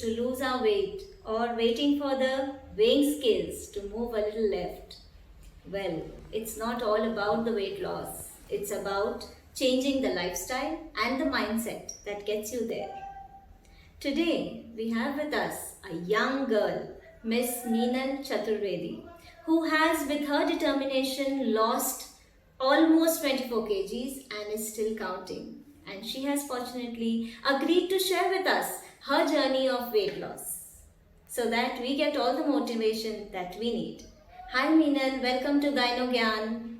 to lose our weight or waiting for the weighing scales to move a little left. Well, it's not all about the weight loss. It's about changing the lifestyle and the mindset that gets you there. Today, we have with us a young girl, Miss Meenal Chaturvedi, who has, with her determination, lost almost 24 kgs and is still counting. And she has fortunately agreed to share with us her journey of weight loss so that we get all the motivation that we need. Hi Meenal, welcome to Gyno Gyan.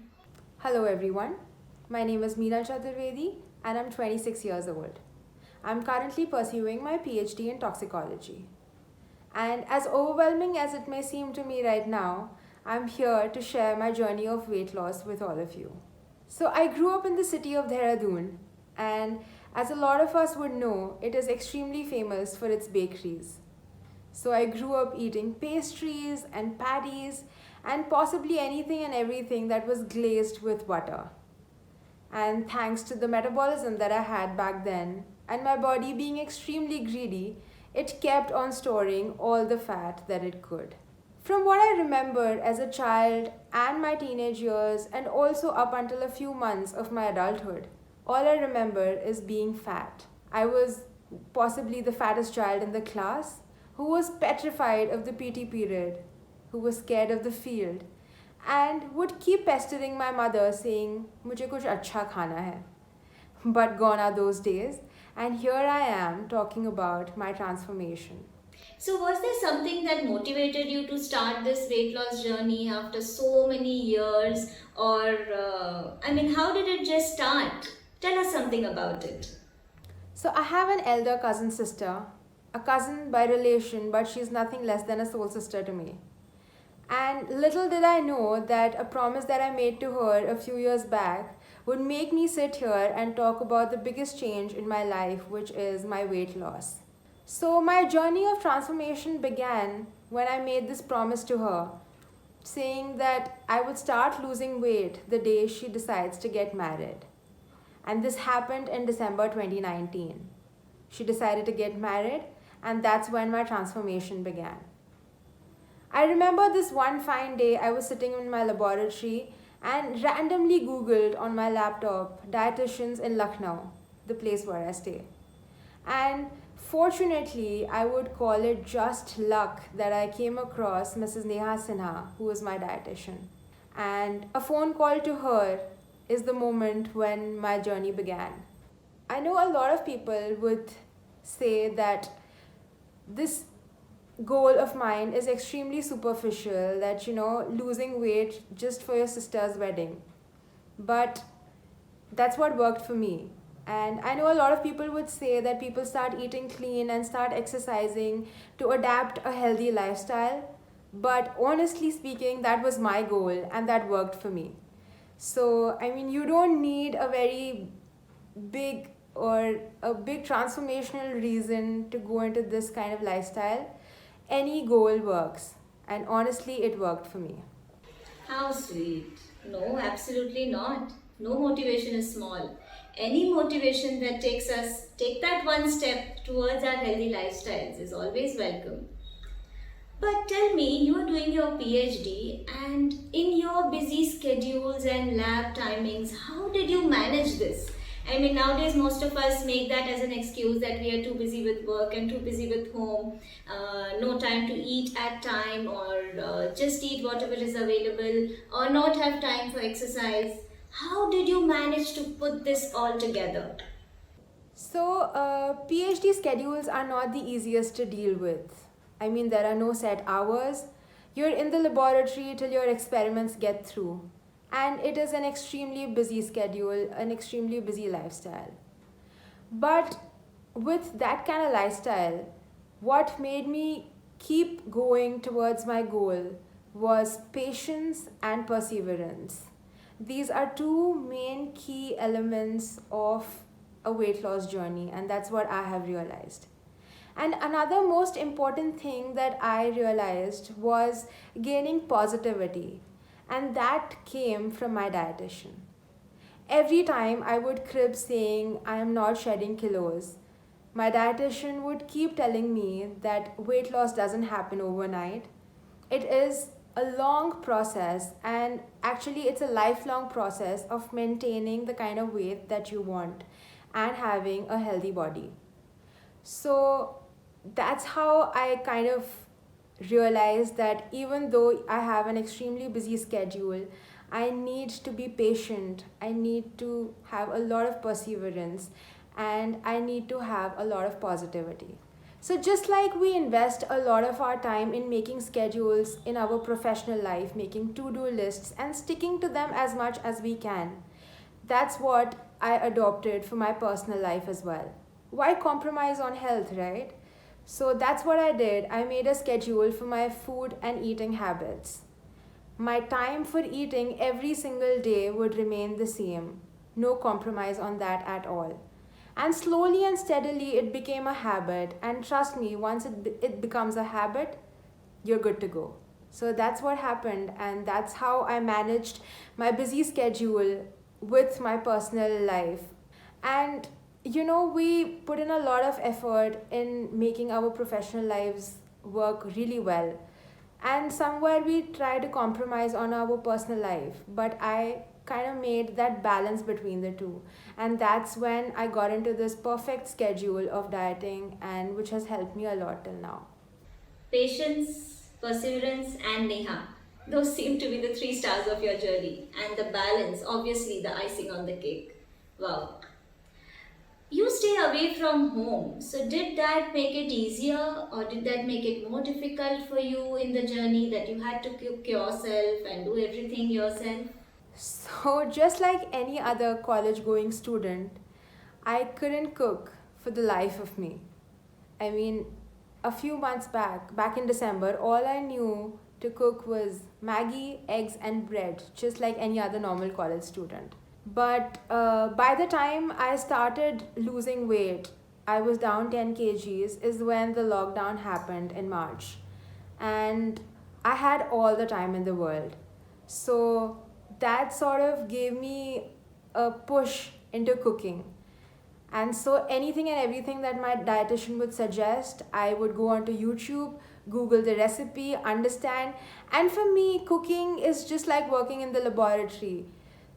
Hello everyone, my name is Meenal Chaturvedi and I'm 26 years old. I'm currently pursuing my PhD in toxicology. And as overwhelming as it may seem to me right now, I'm here to share my journey of weight loss with all of you. So I grew up in the city of Dehradun, and as a lot of us would know, it is extremely famous for its bakeries. So I grew up eating pastries and patties and possibly anything and everything that was glazed with butter. And thanks to the metabolism that I had back then and my body being extremely greedy, it kept on storing all the fat that it could. From what I remember as a child and my teenage years, and also up until a few months of my adulthood, all I remember is being fat. I was possibly the fattest child in the class, who was petrified of the PT period, who was scared of the field, and would keep pestering my mother saying, "Mujhe kuch acha khana hai." But gone are those days, and here I am talking about my transformation. So, was there something that motivated you to start this weight loss journey after so many years? Or, how did it just start? Tell us something about it. So I have an elder cousin sister, a cousin by relation, but she's nothing less than a soul sister to me. And little did I know that a promise that I made to her a few years back would make me sit here and talk about the biggest change in my life, which is my weight loss. So, my journey of transformation began when I made this promise to her, saying that I would start losing weight the day she decides to get married. And this happened in December 2019. She decided to get married, and that's when my transformation began. I remember this one fine day I was sitting in my laboratory and randomly Googled on my laptop dietitians in Lucknow, the place where I stay. And fortunately, I would call it just luck that I came across Mrs. Neha Sinha, who was my dietitian. And a phone call to her is the moment when my journey began. I know a lot of people would say that this goal of mine is extremely superficial, that losing weight just for your sister's wedding, but that's what worked for me. And I know a lot of people would say that people start eating clean and start exercising to adapt a healthy lifestyle, but honestly speaking, that was my goal and that worked for me. So you don't need a very big or a big transformational reason to go into this kind of lifestyle. Any goal works, and honestly, it worked for me. How sweet. No, absolutely not. No motivation is small. Any motivation that takes us, take that one step towards our healthy lifestyles is always welcome. But tell me, you are doing your PhD and in your busy schedules and lab timings, how did you manage this? Nowadays most of us make that as an excuse that we are too busy with work and too busy with home, no time to eat at time, or just eat whatever is available, or not have time for exercise. How did you manage to put this all together? So, PhD schedules are not the easiest to deal with. There are no set hours. You're in the laboratory till your experiments get through. And it is an extremely busy schedule, an extremely busy lifestyle. But with that kind of lifestyle, what made me keep going towards my goal was patience and perseverance. These are two main key elements of a weight loss journey, and that's what I have realized. And another most important thing that I realized was gaining positivity, and that came from my dietitian. Every time I would crib saying I am not shedding kilos, my dietitian would keep telling me that weight loss doesn't happen overnight. It is a long process, and actually, it's a lifelong process of maintaining the kind of weight that you want and having a healthy body. So that's how I kind of realized that even though I have an extremely busy schedule, I need to be patient, I need to have a lot of perseverance, and I need to have a lot of positivity. So, just like we invest a lot of our time in making schedules in our professional life, making to do lists, and sticking to them as much as we can, that's what I adopted for my personal life as well. Why compromise on health, right? So that's what I did. I made a schedule for my food and eating habits. My time for eating every single day would remain the same. No compromise on that at all. And slowly and steadily, it became a habit. And trust me, once it becomes a habit, you're good to go. So that's what happened, and that's how I managed my busy schedule with my personal life. And we put in a lot of effort in making our professional lives work really well. And somewhere we try to compromise on our personal life, but I kind of made that balance between the two. And that's when I got into this perfect schedule of dieting, and which has helped me a lot till now. Patience, perseverance, and Neha. Those seem to be the three stars of your journey. And the balance, obviously, the icing on the cake. Wow. You stay away from home. So, did that make it easier or did that make it more difficult for you in the journey that you had to cook yourself and do everything yourself? So, just like any other college going student, I couldn't cook for the life of me. I mean, a few months back in December, all I knew to cook was Maggie, eggs, and bread, just like any other normal college student. But by the time I started losing weight, I was down 10 kgs, is when the lockdown happened in March. And I had all the time in the world. So that sort of gave me a push into cooking. And so anything and everything that my dietitian would suggest, I would go onto YouTube, Google the recipe, understand. And for me, cooking is just like working in the laboratory.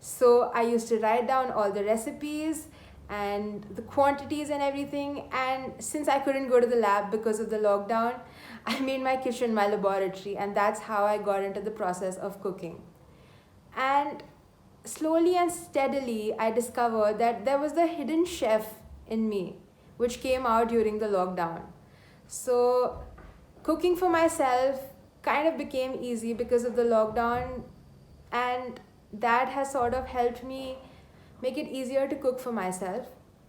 So I used to write down all the recipes and the quantities and everything. And since I couldn't go to the lab because of the lockdown, I made my kitchen my laboratory. And that's how I got into the process of cooking. And slowly and steadily, I discovered that there was the hidden chef in me, which came out during the lockdown. So, cooking for myself kind of became easy because of the lockdown, and that has sort of helped me make it easier to cook for myself.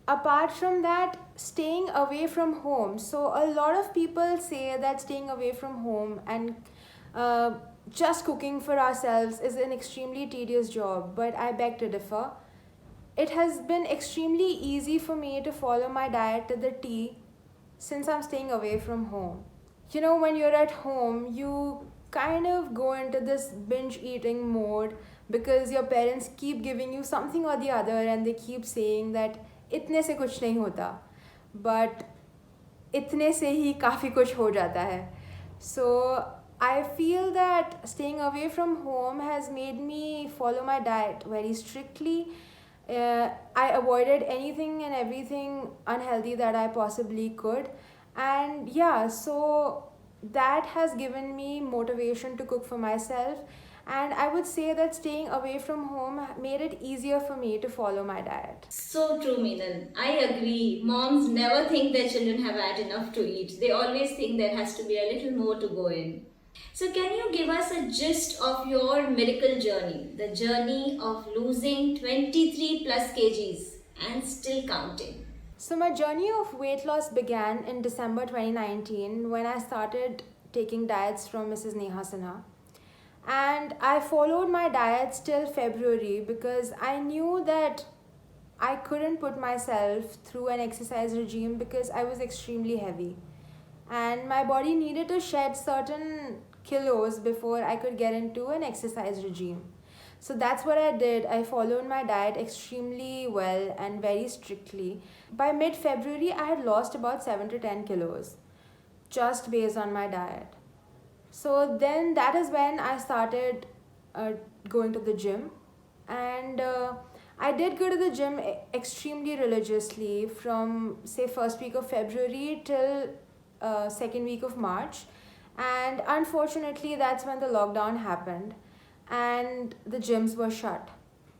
Apart from that, staying away from home. So, a lot of people say that staying away from home and uh, just cooking for ourselves is an extremely tedious job, but I beg to differ. It has been extremely easy for me to follow my diet to the T since I'm staying away from home. When you're at home, you kind of go into this binge eating mode because your parents keep giving you something or the other, and they keep saying that इतने से कुछ नहीं होता, but इतने से ही काफ़ी कुछ हो जाता है. So I feel that staying away from home has made me follow my diet very strictly. I avoided anything and everything unhealthy that I possibly could. And yeah, so that has given me motivation to cook for myself. And I would say that staying away from home made it easier for me to follow my diet. So true, Meenal. I agree. Moms never think their children have had enough to eat. They always think there has to be a little more to go in. So, can you give us a gist of your miracle journey? The journey of losing 23 plus kgs and still counting. So, my journey of weight loss began in December 2019 when I started taking diets from Mrs. Neha Sinha. And I followed my diets till February because I knew that I couldn't put myself through an exercise regime because I was extremely heavy. And my body needed to shed certain kilos before I could get into an exercise regime. So that's what I did. I followed my diet extremely well and very strictly. By mid February, I had lost about 7 to 10 kilos just based on my diet. So then that is when I started uh, going to the gym, and I did go to the gym extremely religiously from say first week of February till second week of March, and unfortunately that's when the lockdown happened, and the gyms were shut.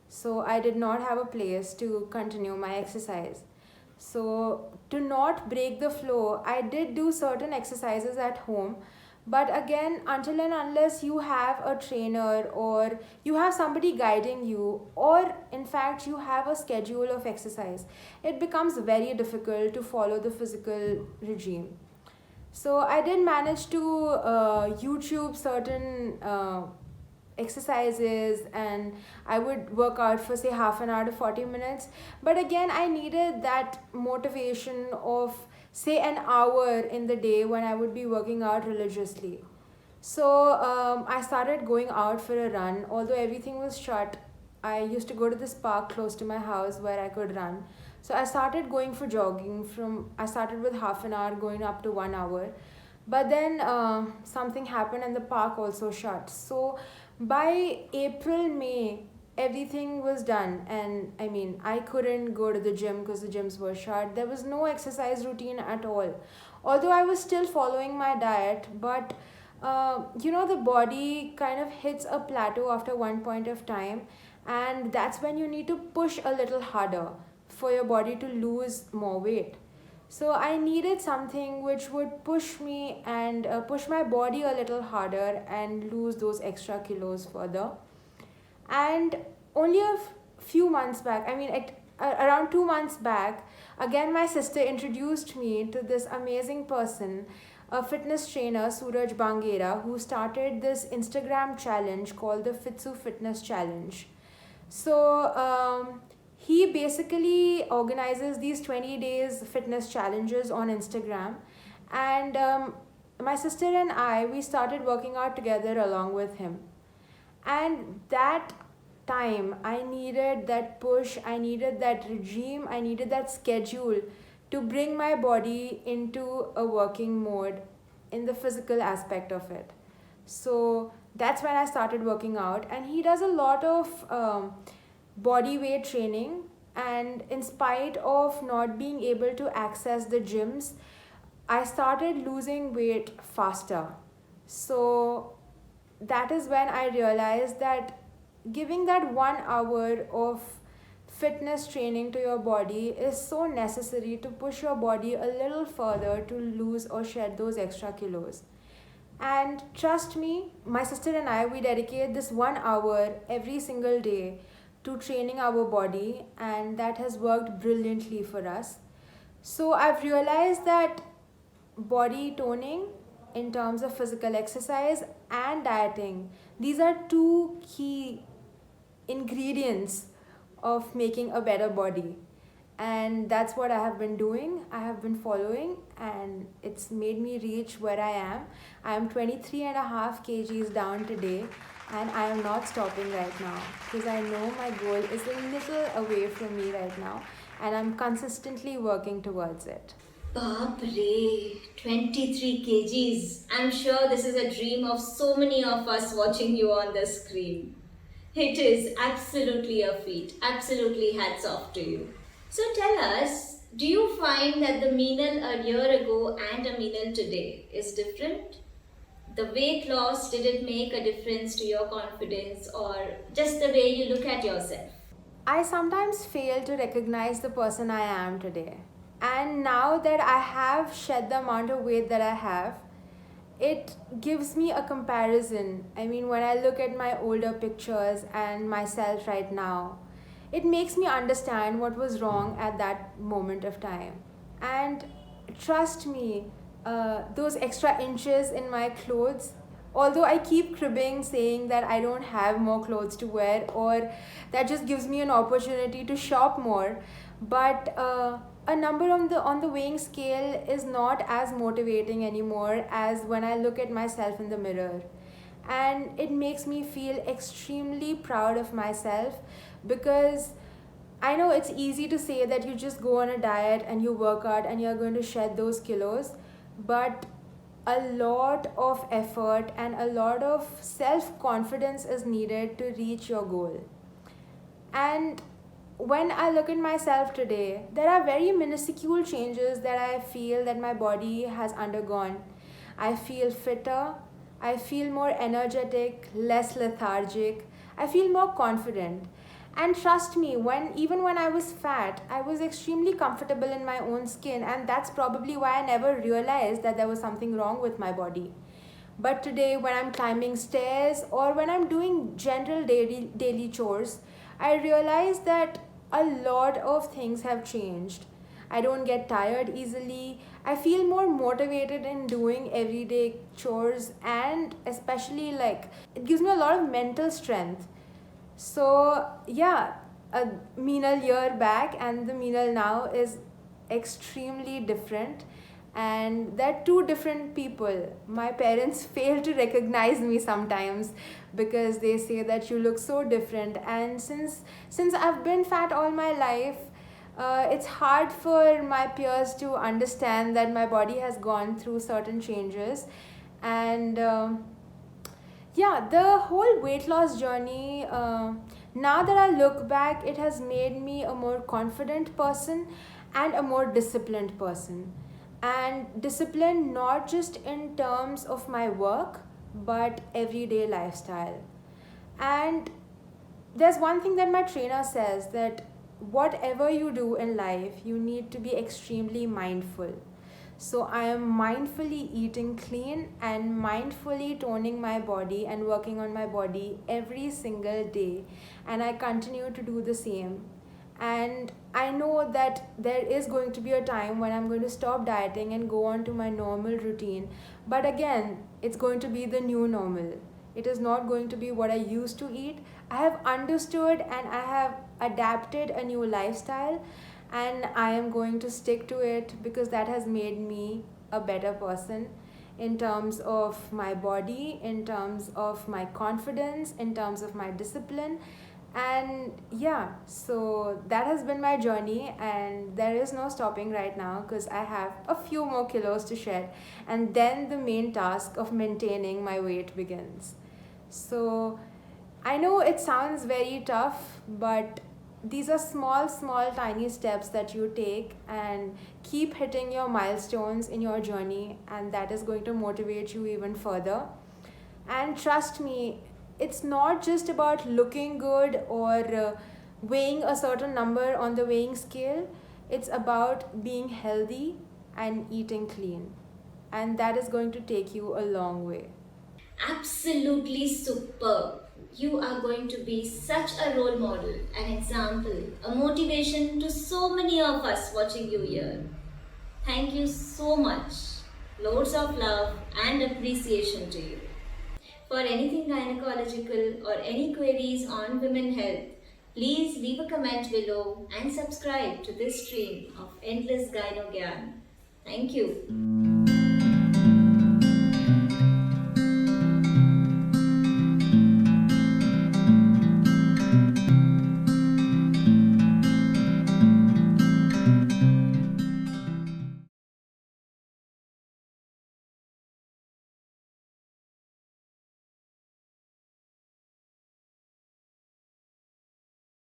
So I did not have a place to continue my exercise. So to not break the flow, I did do certain exercises at home, but again, until and unless you have a trainer or you have somebody guiding you, or in fact you have a schedule of exercise, it becomes very difficult to follow the physical regime. So I did manage to YouTube certain exercises, and I would work out for say half an hour to 40 minutes. But again, I needed that motivation of say an hour in the day when I would be working out religiously. So I started going out for a run. Although everything was shut, I used to go to this park close to my house where I could run. So I started going for jogging. I started with half an hour going up to 1 hour. But then something happened and the park also shut. So by April, May, everything was done. And I mean, I couldn't go to the gym because the gyms were shut. There was no exercise routine at all. Although I was still following my diet, but the body kind of hits a plateau after one point of time, and that's when you need to push a little harder for your body to lose more weight. So I needed something which would push me and push my body a little harder and lose those extra kilos further. And only few months back, I mean, around 2 months back, again my sister introduced me to this amazing person, a fitness trainer, Suraj Bangera, who started this Instagram challenge called the Fitsu Fitness Challenge. So he basically organizes these 20 days fitness challenges on Instagram. And my sister and I, we started working out together along with him. And that time, I needed that push, I needed that regime, I needed that schedule to bring my body into a working mode in the physical aspect of it. So that's when I started working out. And he does a lot of body weight training. And in spite of not being able to access the gyms, I started losing weight faster. So that is when I realized that giving that 1 hour of fitness training to your body is so necessary to push your body a little further to lose or shed those extra kilos. And trust me, my sister and I, we dedicate this 1 hour every single day to training our body, and that has worked brilliantly for us. So I've realized that body toning in terms of physical exercise and dieting, these are two key ingredients of making a better body. And that's what I have been doing. I have been following, and it's made me reach where I am. I am 23 and a half kgs down today, and I am not stopping right now because I know my goal is a little away from me right now, and I'm consistently working towards it. Baap re, 23 kgs. I'm sure this is a dream of so many of us watching you on the screen. It is absolutely a feat. Absolutely hats off to you. So tell us, do you find that the Meenal a year ago and a Meenal today is different? The weight loss, did it make a difference to your confidence or just the way you look at yourself? I sometimes fail to recognize the person I am today. And now that I have shed the amount of weight that I have, it gives me a comparison. I mean, when I look at my older pictures and myself right now, it makes me understand what was wrong at that moment of time. And trust me, those extra inches in my clothes, although I keep cribbing saying that I don't have more clothes to wear, or that just gives me an opportunity to shop more, but a number on the weighing scale is not as motivating anymore as when I look at myself in the mirror. and it makes me feel extremely proud of myself, because I know it's easy to say that you just go on a diet and you work out and you're going to shed those kilos, but a lot of effort and a lot of self confidence is needed to reach your goal. And when I look at myself today, there are very minuscule changes that I feel that my body has undergone. I feel fitter, I feel more energetic, less lethargic, I feel more confident. And trust me, when even when I was fat, I was extremely comfortable in my own skin, and that's probably why I never realized that there was something wrong with my body. But today, when I'm climbing stairs or when I'm doing general daily chores, I realize that a lot of things have changed. I don't get tired easily. I feel more motivated in doing everyday chores, and especially like it gives me a lot of mental strength. So, yeah, a Meenal year back and the Meenal now is extremely different, and they're two different people. My parents fail to recognize me sometimes because they say that you look so different, and since I've been fat all my life, it's hard for my peers to understand that my body has gone through certain changes. And yeah, the whole weight loss journey, now that I look back, it has made me a more confident person and a more disciplined person. And discipline not just in terms of my work, but everyday lifestyle. And there's one thing that my trainer says, that whatever you do in life, you need to be extremely mindful. So I am mindfully eating clean and mindfully toning my body and working on my body every single day. And I continue to do the same. And I know that there is going to be a time when I'm going to stop dieting and go on to my normal routine. But again, it's going to be the new normal. It is not going to be what I used to eat. I have understood and I have adapted a new lifestyle, and I am going to stick to it because that has made me a better person in terms of my body, in terms of my confidence, in terms of my discipline. And yeah, so that has been my journey, and there is no stopping right now because I have a few more kilos to shed, and then the main task of maintaining my weight begins. So I know it sounds very tough, but these are small, tiny steps that you take, and keep hitting your milestones in your journey, and that is going to motivate you even further. And trust me, it's not just about looking good or weighing a certain number on the weighing scale, it's about being healthy and eating clean, and that is going to take you a long way. Absolutely superb. You are going to be such a role model, an example, a motivation to so many of us watching you here. Thank you so much. Loads of love and appreciation to you. For anything gynecological or any queries on women health, please leave a comment below and subscribe to this stream of Endless Gyno Gyan. Thank you.